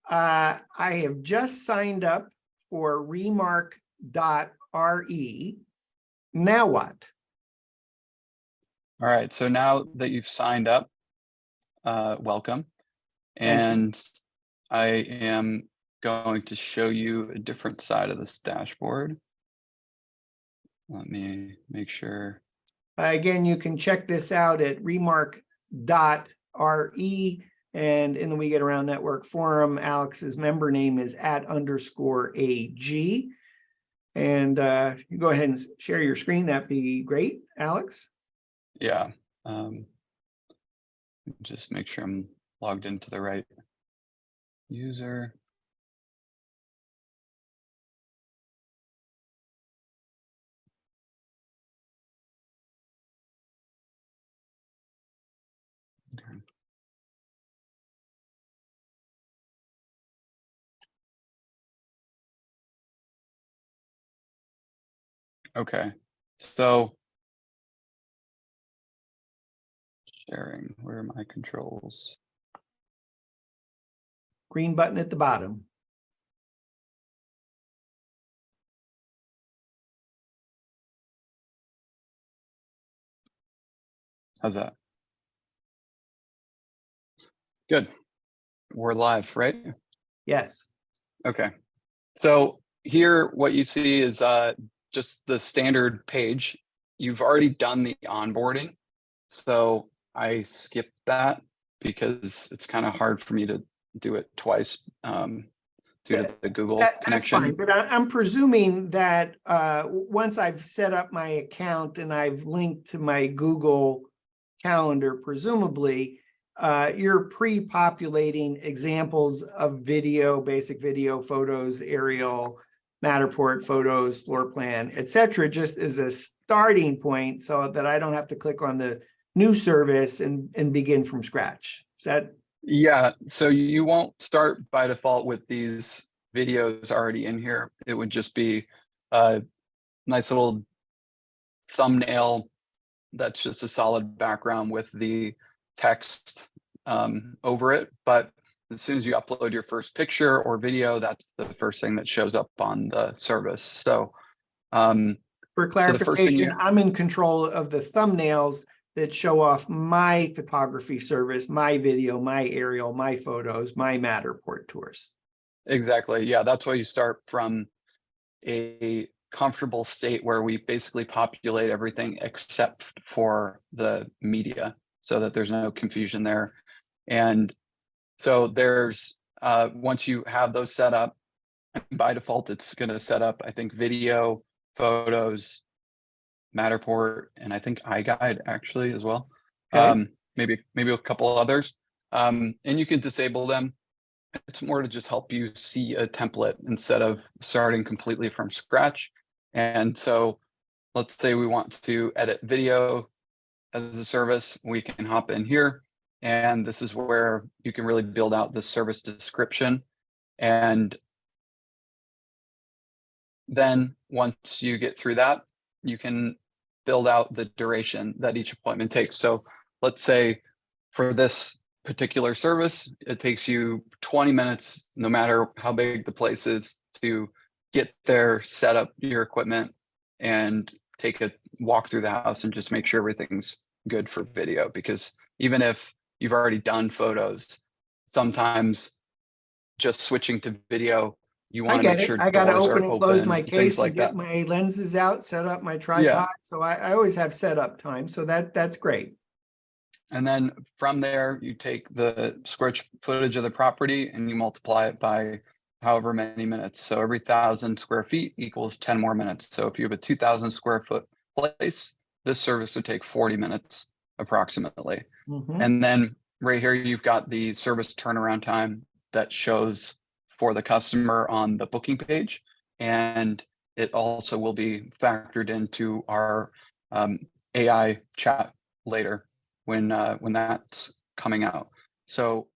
I have just signed up for REMARK.re. Now what? All right, so now that you've signed up, welcome. And I am going to show you a different side of this dashboard. Let me make sure. Again, you can check this out at remark.re. And in the We Get Around Network forum, Alex's member name is @_AG. And you go ahead and share your screen. That'd be great, Alex. Yeah. Just make sure I'm logged into the right user. Okay, so sharing, where are my controls? Green button at the bottom. How's that? Good. We're live, right? Yes. Okay. So here, what you see is just the standard page. You've already done the onboarding. So I skipped that because it's kind of hard for me to do it twice due to the Google connection. That's fine, but I'm presuming that once I've set up my account and I've linked to my Google Calendar, presumably you're pre-populating examples of video, basic video, photos, aerial, Matterport photos, floor plan, etc., just as a starting point so that I don't have to click on the new service and begin from scratch. Is that? Yeah, so you won't start by default with these videos already in here. It would just be a nice little thumbnail that's just a solid background with the text over it. But as soon as you upload your first picture or video, that's the first thing that shows up on the service. So for clarification, I'm in control of the thumbnails that show off my photography service, my video, my aerial, my photos, my Matterport tours. Exactly. Yeah, that's why you start from a comfortable state where we basically populate everything except for the media so that there's no confusion there. And so there's, once you have those set up, by default, it's going to set up, I think, video, photos, Matterport, and I think iGuide actually as well. Okay. Maybe a couple others. And you can disable them. It's more to just help you see a template instead of starting completely from scratch. And so let's say we want to edit video as a service, we can hop in here. And this is where you can really build out the service description. And then once you get through that, you can build out the duration that each appointment takes. So let's say for this particular service, it takes you 20 minutes, no matter how big the place is, to get there, set up your equipment, and take a walk through the house and just make sure everything's good for video. Because even if you've already done photos, sometimes just switching to video, you want to make sure I got to doors open are and close open, my things case like and get that. my lenses out, set up my tripod. Yeah. So I always have setup time. So that's great. And then from there, you take the square footage of the property and you multiply it by however many minutes. So every 1,000 square feet equals 10 more minutes. So if you have a 2,000 square foot place, this service would take 40 minutes approximately. Mm-hmm. And then right here, you've got the service turnaround time that shows for the customer on the booking page. And it also will be factored into our AI chat later when that's coming out. So